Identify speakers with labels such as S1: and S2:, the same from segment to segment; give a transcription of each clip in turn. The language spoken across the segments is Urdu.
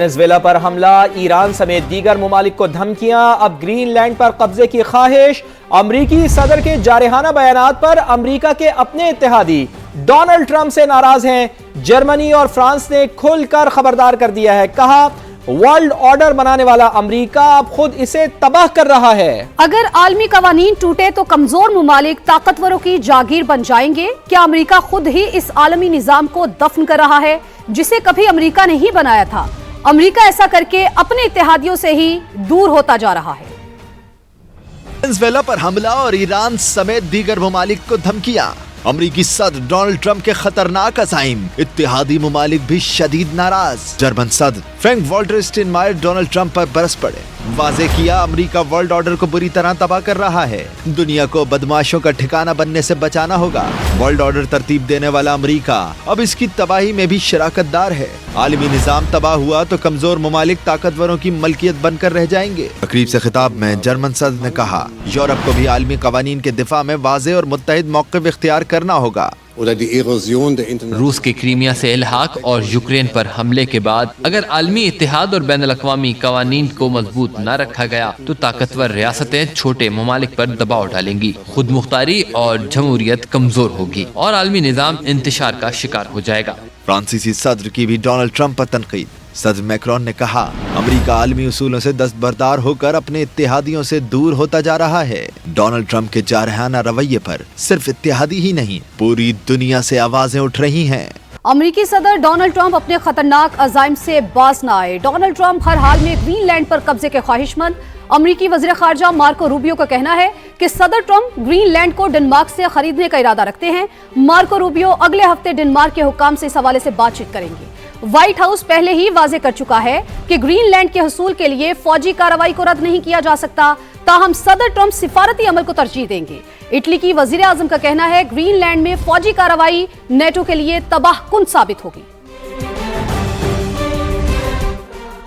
S1: وینزویلا پر حملہ، ایران سمیت دیگر ممالک کو دھمکیاں، اب گرین لینڈ پر قبضے کی خواہش۔ امریکی صدر کے جارحانہ بیانات پر امریکہ کے اپنے اتحادی ڈونلڈ ٹرمپ سے ناراض ہیں۔ جرمنی اور فرانس نے کھل کر خبردار کر دیا ہے، کہا ورلڈ آرڈر بنانے والا امریکہ اب خود اسے تباہ کر رہا ہے۔
S2: اگر عالمی قوانین ٹوٹے تو کمزور ممالک طاقتوروں کی جاگیر بن جائیں گے۔ کیا امریکہ خود ہی اس عالمی نظام کو دفن کر رہا ہے جسے کبھی امریکہ نے ہی بنایا تھا؟ امریکہ ایسا کر کے اپنے اتحادیوں سے ہی دور ہوتا جا رہا ہے۔
S3: وینزویلا پر حملہ اور ایران سمیت دیگر ممالک کو دھمکیاں، امریکی صدر ڈونلڈ ٹرمپ کے خطرناک عزائم، اتحادی ممالک بھی شدید ناراض۔ جرمن صدر فرینک والٹر اسٹینمائر ڈونلڈ ٹرمپ پر برس پڑے، واضح کیا امریکہ ورلڈ آرڈر کو بری طرح تباہ کر رہا ہے، دنیا کو بدمعاشوں کا ٹھکانہ بننے سے بچانا ہوگا۔ ورلڈ آرڈر ترتیب دینے والا امریکہ اب اس کی تباہی میں بھی شراکت دار ہے۔ عالمی نظام تباہ ہوا تو کمزور ممالک طاقتوروں کی ملکیت بن کر رہ جائیں گے۔ تقریب سے خطاب میں جرمن صدر نے کہا یورپ کو بھی عالمی قوانین کے دفاع میں واضح اور متحد موقف اختیار کرنا ہوگا۔
S4: روس کے کریمیا سے الحاق اور یوکرین پر حملے کے بعد اگر عالمی اتحاد اور بین الاقوامی قوانین کو مضبوط نہ رکھا گیا تو طاقتور ریاستیں چھوٹے ممالک پر دباؤ ڈالیں گی، خود مختاری اور جمہوریت کمزور ہوگی اور عالمی نظام انتشار کا شکار ہو جائے گا۔
S3: فرانسیسی صدر کی بھی ڈونلڈ ٹرمپ پر تنقید، صدر میکرون نے کہا امریکہ عالمی اصولوں سے دستبردار ہو کر اپنے اتحادیوں سے دور ہوتا جا رہا ہے۔ ڈونلڈ ٹرمپ کے جارحانہ رویے پر صرف اتحادی ہی نہیں پوری دنیا سے آوازیں اٹھ رہی ہیں۔
S2: امریکی صدر ڈونلڈ ٹرمپ اپنے خطرناک عزائم سے باز نہ آئے۔ ڈونلڈ ٹرمپ ہر حال میں گرین لینڈ پر قبضے کے خواہش مند۔ امریکی وزیر خارجہ مارکو روبیو کا کہنا ہے کہ صدر ٹرمپ گرین لینڈ کو ڈنمارک سے خریدنے کا ارادہ رکھتے ہیں۔ مارکو روبیو اگلے ہفتے ڈنمارک کے حکام سے اس حوالے سے بات چیت کریں گے۔ وائٹ ہاؤس پہلے ہی واضح کر چکا ہے کہ گرین لینڈ کے حصول کے لیے فوجی کارروائی کو رد نہیں کیا جا سکتا، تاہم صدر ٹرمپ سفارتی عمل کو ترجیح دیں گے۔ اٹلی کی وزیر اعظم کا کہنا ہے گرین لینڈ میں فوجی کارروائی نیٹو کے لیے تباہ کن ثابت ہوگی۔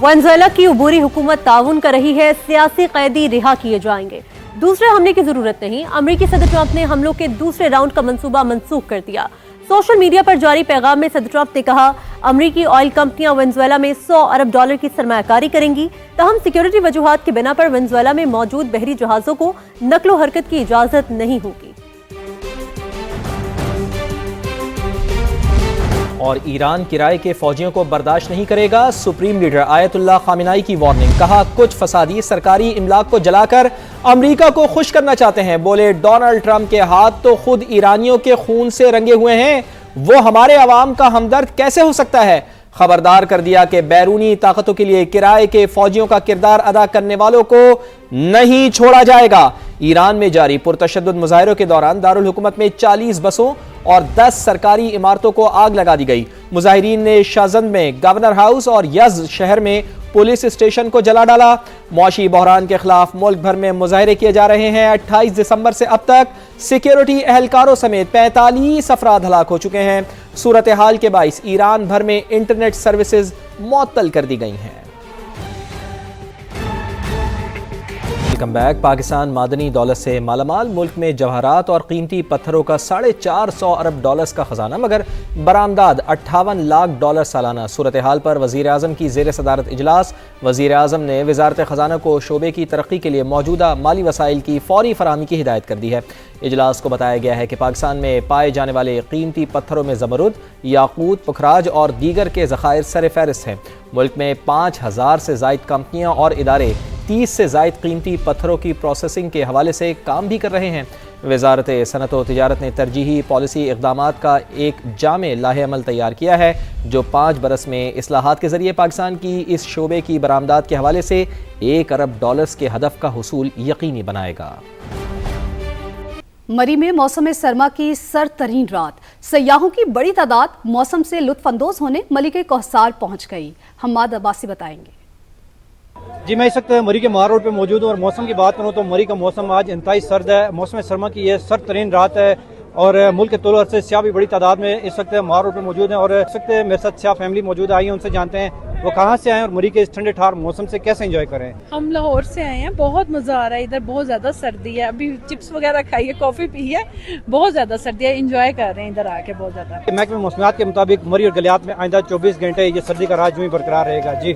S5: وینزویلا کی عبوری حکومت تعاون کر رہی ہے، سیاسی قیدی رہا کیے جائیں گے، دوسرے حملے کی ضرورت نہیں۔ امریکی صدر ٹرمپ نے حملوں کے دوسرے راؤنڈ کا منصوبہ منسوخ کر دیا۔ سوشل میڈیا پر جاری پیغام میں صدر ٹرمپ نے کہا امریکی آئل کمپنیاں وینزویلا میں $100 ارب کی سرمایہ کاری کریں گی، تاہم سیکیورٹی وجوہات کی بنا پر وینزویلا میں موجود بحری جہازوں کو نقل و حرکت کی اجازت نہیں ہوگی۔
S1: اور ایران کرائے کے فوجیوں کو برداشت نہیں کرے گا، سپریم لیڈر آیت اللہ خامنائی کی وارننگ، کہا کچھ فسادی سرکاری املاک کو جلا کر امریکہ کو خوش کرنا چاہتے ہیں، بولے ڈونلڈ ٹرمپ کے ہاتھ تو خود ایرانیوں کے خون سے رنگے ہوئے ہیں، وہ ہمارے عوام کا ہمدرد کیسے ہو سکتا ہے؟ خبردار کر دیا کہ بیرونی طاقتوں کے لیے کرائے کے فوجیوں کا کردار ادا کرنے والوں کو نہیں چھوڑا جائے گا۔ ایران میں جاری پرتشدد مظاہروں کے دوران دارالحکومت میں 40 بسوں اور 10 سرکاری عمارتوں کو آگ لگا دی گئی۔ مظاہرین نے شازند میں گورنر ہاؤس اور یزد شہر میں پولیس اسٹیشن کو جلا ڈالا۔ معاشی بحران کے خلاف ملک بھر میں مظاہرے کیے جا رہے ہیں۔ 28 دسمبر سے اب تک سیکیورٹی اہلکاروں سمیت 45 افراد ہلاک ہو چکے ہیں۔ صورتحال کے باعث ایران بھر میں انٹرنیٹ سروسز معطل کر دی گئی ہیں۔ Welcome back. پاکستان معدنی دولت سے مالا مال، ملک میں جواہرات اور قیمتی پتھروں کا $450 ارب کا خزانہ، مگر برآمدات $58 لاکھ سالانہ۔ صورتحال پر وزیر اعظم کی زیر صدارت اجلاس، وزیر اعظم نے وزارت خزانہ کو شعبے کی ترقی کے لیے موجودہ مالی وسائل کی فوری فراہمی کی ہدایت کر دی ہے۔ اجلاس کو بتایا گیا ہے کہ پاکستان میں پائے جانے والے قیمتی پتھروں میں زمرد، یاقوت، پکھراج اور دیگر کے ذخائر سر فہرست ہیں۔ ملک میں 5000 سے زائد کمپنیاں اور ادارے 30 سے زائد قیمتی پتھروں کی پروسیسنگ کے حوالے سے کام بھی کر رہے ہیں۔ وزارت صنعت و تجارت نے ترجیحی پالیسی اقدامات کا ایک جامع لائحہ عمل تیار کیا ہے جو 5 برس میں اصلاحات کے ذریعے پاکستان کی اس شعبے کی برآمدات کے حوالے سے $1 ارب کے ہدف کا حصول یقینی بنائے گا۔
S2: مری میں موسم سرما کی سرد ترین رات، سیاحوں کی بڑی تعداد موسم سے لطف اندوز ہونے ملکہ کوہسار پہنچ گئی۔ حماد عباسی بتائیں گے۔
S6: جی میں اس وقت مری کے مہار روڈ پہ موجود ہوں اور موسم کی بات کروں تو مری کا موسم آج انتہائی سرد ہے۔ موسم سرما کی یہ سرد ترین رات ہے اور ملک کے طول عرصے سے سیاح بھی بڑی تعداد میں اس وقت مہار روڈ پہ موجود ہیں اور اس وقت میرے ساتھ سیاح فیملی موجود آئی ہیں، ان سے جانتے ہیں وہ کہاں سے آئے ہیں اور مری کے اس ٹھنڈے ٹھار موسم سے کیسے انجوائے کریں۔
S7: ہم لاہور سے آئے ہیں، بہت مزہ آ رہا ہے ادھر، بہت زیادہ سردی ہے، ابھی چپس وغیرہ کھائی ہے، کافی پی ہے، بہت زیادہ سردی ہے، انجوائے کر رہے ہیں ادھر آ کے بہت زیادہ۔
S6: محکمہ موسمیات کے مطابق مری اور گلیات میں آئندہ 24 گھنٹے یہ سردی کا راج یوں ہی برقرار رہے گا۔ جی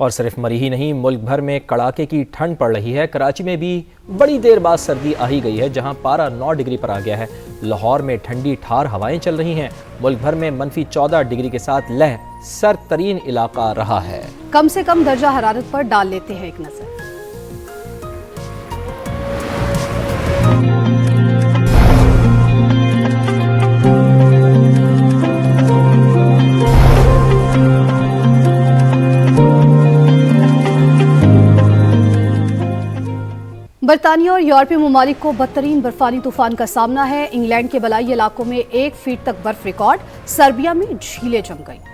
S1: اور صرف مری ہی نہیں، ملک بھر میں کڑاکے کی ٹھنڈ پڑ رہی ہے۔ کراچی میں بھی بڑی دیر بعد سردی آ ہی گئی ہے، جہاں پارہ 9 ڈگری پر آ گیا ہے۔ لاہور میں ٹھنڈی ٹھار ہوائیں چل رہی ہیں۔ ملک بھر میں -14 ڈگری کے ساتھ لہ سرد ترین علاقہ رہا ہے۔
S2: کم سے کم درجہ حرارت پر ڈال لیتے ہیں ایک نظر۔ برطانیہ اور یورپی ممالک کو بدترین برفانی طوفان کا سامنا ہے۔ انگلینڈ کے بالائی علاقوں میں 1 فٹ تک برف ریکارڈ، سربیا میں جھیلیں جم گئیں۔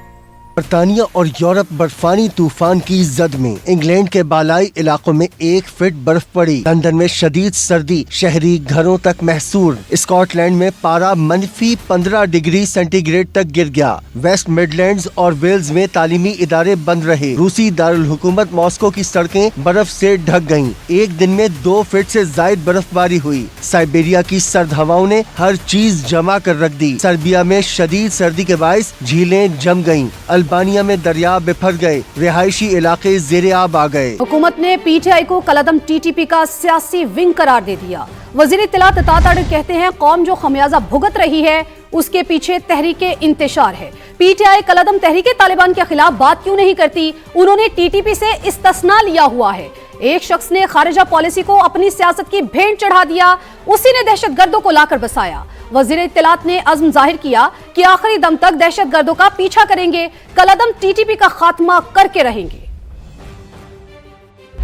S8: برطانیہ اور یورپ برفانی طوفان کی زد میں، انگلینڈ کے بالائی علاقوں میں 1 فٹ برف پڑی۔ لندن میں شدید سردی شہری گھروں تک محصور۔ اسکاٹ لینڈ میں پارہ -15 ڈگری سینٹی گریڈ تک گر گیا۔ ویسٹ مڈلینڈز اور ویلز میں تعلیمی ادارے بند رہے۔ روسی دارالحکومت ماسکو کی سڑکیں برف سے ڈھک گئیں۔ ایک دن میں 2 فٹ سے زائد برف باری ہوئی۔ سائبیریا کی سرد ہواؤں نے ہر چیز جمع کر رکھ دی۔ سربیا میں شدید سردی کے باعث جھیلیں جم گئیں۔ البانیہ میں دریا بپھر گئے، رہائشی علاقے زیر آب آ گئے۔
S2: حکومت نے پی ٹی آئی کو کالعدم ٹی ٹی پی کا سیاسی ونگ قرار دے دیا۔ وزیر اطلاعات عطا تاڑر کہتے ہیں قوم جو خمیازہ بھگت رہی ہے اس کے پیچھے تحریک انتشار ہے۔ پی ٹی آئی کالعدم تحریک طالبان کے خلاف بات کیوں نہیں کرتی؟ انہوں نے ٹی ٹی پی سے استثناء لیا ہوا ہے۔ ایک شخص نے خارجہ پالیسی کو اپنی سیاست کی بھینٹ چڑھا دیا، اسی نے دہشت گردوں کو لا کر بسایا۔ وزیر اطلاعات نے عزم ظاہر کیا کہ آخری دم تک دہشت گردوں کا پیچھا کریں گے، کالعدم ٹی ٹی پی کا خاتمہ کر کے رہیں گے۔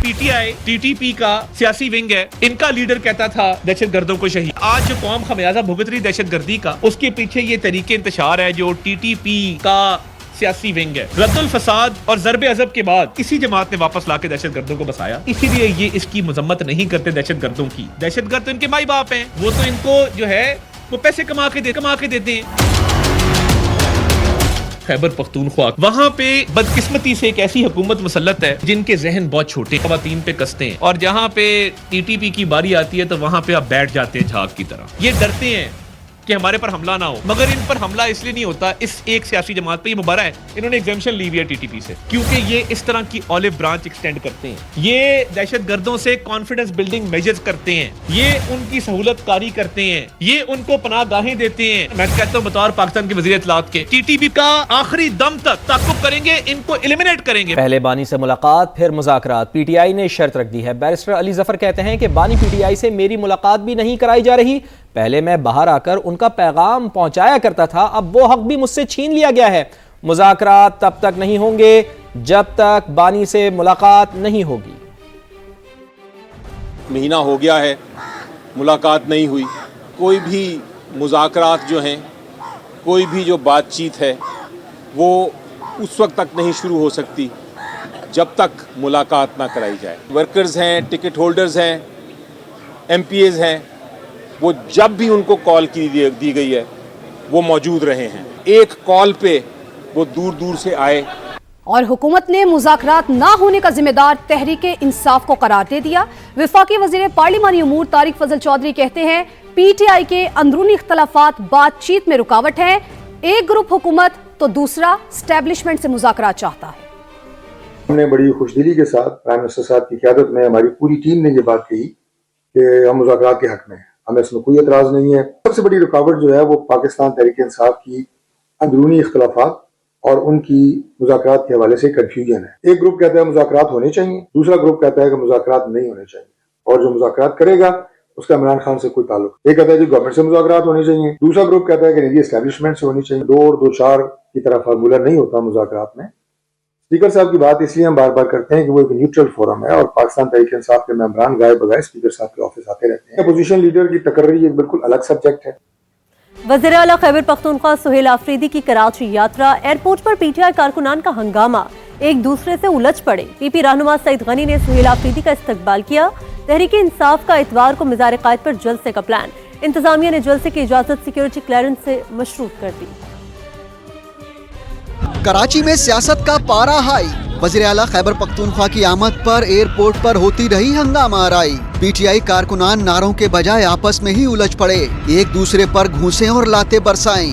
S9: P T I T T P کا سیاسی ونگ ہے، ان کا لیڈر کہتا تھا دہشت گردوں کو شہید۔ آج جو قوم خمیازہ بھگت رہی دہشت گردی کا، اس کے پیچھے یہ تحریک انتشار ہے جو ٹی ٹی پی کا سیاسی ونگ ہے۔ رد الفساد اور ضرب عضب کے بعد اسی جماعت نے واپس لا کے دہشت گردوں کو بسایا، اسی لیے یہ اس کی مذمت نہیں کرتے دہشت گردوں کی۔ دہشت گرد تو ان کے مائی باپ ہیں، وہ تو ان کو جو ہے وہ پیسے کما کے دیتے ہیں۔ خیبر پختونخوا وہاں پہ بدقسمتی سے ایک ایسی حکومت مسلط ہے جن کے ذہن بہت چھوٹے، خواتین پہ کستے ہیں، اور جہاں پہ ٹی ٹی پی کی باری آتی ہے تو وہاں پہ آپ بیٹھ جاتے ہیں جھاگ کی طرح۔ یہ ڈرتے ہیں کہ ہمارے پر حملہ نہ ہو، مگر ان پر حملہ اس لیے نہیں ہوتا، اس ایک سیاسی جماعت پہ یہ مبارہ ہے، انہوں نے ایگزمپشن لی ہوئی ہے ٹی ٹی پی سے، کیونکہ یہ اس طرح کی اولیو برانچ ایکسٹینڈ کرتے ہیں، یہ دہشت گردوں سے کانفیڈنس بلڈنگ میجرز کرتے ہیں، یہ ان کی سہولت کاری کرتے ہیں، یہ ان کو پناہ گاہیں دیتے ہیں۔ میں کہتا ہوں بطور پاکستان کے وزیر اطلاعات کے، ٹی ٹی پی کا آخری دم تک تعاقب کریں گے، ان کو ایلیمینیٹ کریں گے۔
S1: پہلے بانی سے ملاقات پھر مذاکرات، پی ٹی آئی نے شرط رکھ دی ہے۔ بیرسٹر علی ظفر کہتے ہیں کہ بانی پی ٹی آئی سے میری ملاقات بھی نہیں کرائی جا رہی، پہلے میں باہر آ کر ان کا پیغام پہنچایا کرتا تھا، اب وہ حق بھی مجھ سے چھین لیا گیا ہے۔ مذاکرات تب تک نہیں ہوں گے جب تک بانی سے ملاقات نہیں ہوگی۔
S10: مہینہ ہو گیا ہے، ملاقات نہیں ہوئی، کوئی بھی مذاکرات جو ہیں، کوئی بھی جو بات چیت ہے وہ اس وقت تک نہیں شروع ہو سکتی جب تک ملاقات نہ کرائی جائے۔ ورکرز ہیں، ٹکٹ ہولڈرز ہیں، ایم پی ایز ہیں، وہ جب بھی ان کو کال دی گئی ہے وہ موجود رہے ہیں، ایک کال پہ وہ دور دور سے آئے۔
S2: اور حکومت نے مذاکرات نہ ہونے کا ذمہ دار تحریک انصاف کو قرار دے دیا۔ وفاقی وزیر پارلیمانی امور طارق فضل چودھری کہتے ہیں پی ٹی آئی کے اندرونی اختلافات بات چیت میں رکاوٹ ہیں، ایک گروپ حکومت تو دوسرا اسٹیبلشمنٹ سے مذاکرات چاہتا ہے۔
S11: ہم نے بڑی خوشدلی کے ساتھ پرائم منسٹر صاحب کی قیادت میں ہماری پوری ٹیم نے یہ بات کہی کہ ہم مذاکرات کے حق میں ہیں، ہمیں اس میں کوئی اعتراض نہیں ہے۔ سب سے بڑی رکاوٹ جو ہے وہ پاکستان تحریک انصاف کی اندرونی اختلافات اور ان کی مذاکرات کے حوالے سے کنفیوژن ہے۔ ایک گروپ کہتا ہے مذاکرات ہونے چاہیے، دوسرا گروپ کہتا ہے کہ مذاکرات نہیں ہونے چاہیے، اور جو مذاکرات کرے گا اس کا عمران خان سے کوئی تعلق۔ ایک کہتا ہے کہ گورنمنٹ سے مذاکرات ہونے چاہیے، دوسرا گروپ کہتا ہے کہ نہیں اسٹیبلشمنٹ سے ہونی چاہیے۔ 2 اور 2 4 کی طرح فارمولہ نہیں ہوتا مذاکرات میں۔ اسپیکر صاحب کی بات اس لیے ہم بار بار کرتے ہیں کہ وہ ایک نیوٹرل فورم ہے، اور پاکستان تحریک انصاف کے ممبران گائے بغائے اسپیکر صاحب کے آفس آتے رہتے ہیں۔ اپوزیشن لیڈر کی تقرری ایک بالکل الگ سبجیکٹ ہے۔
S5: وزیر اعلیٰ خیبر پختونخوا سہیل آفریدی کی کراچی یاترا، airport per P T I کارکنان کا ہنگامہ، ایک دوسرے سے الجھ پڑے۔ پی پی رہنما سعید غنی نے سہیل آفریدی کا استقبال کیا۔ تحریک انصاف کا اتوار کو مزار قائد پر جلسے کا پلان، انتظامیہ نے جلسے کی اجازت سیکیورٹی کلیئرنس سے مشروط کر دی۔
S12: کراچی میں سیاست کا پارا ہائی، وزیر اعلیٰ خیبر پختونخوا کی آمد پر ایئرپورٹ پر ہوتی رہی ہنگامہ آرائی۔ پی ٹی آئی کارکنان نعروں کے بجائے آپس میں ہی الجھ پڑے، ایک دوسرے پر گھونسے اور لاتے برسائیں۔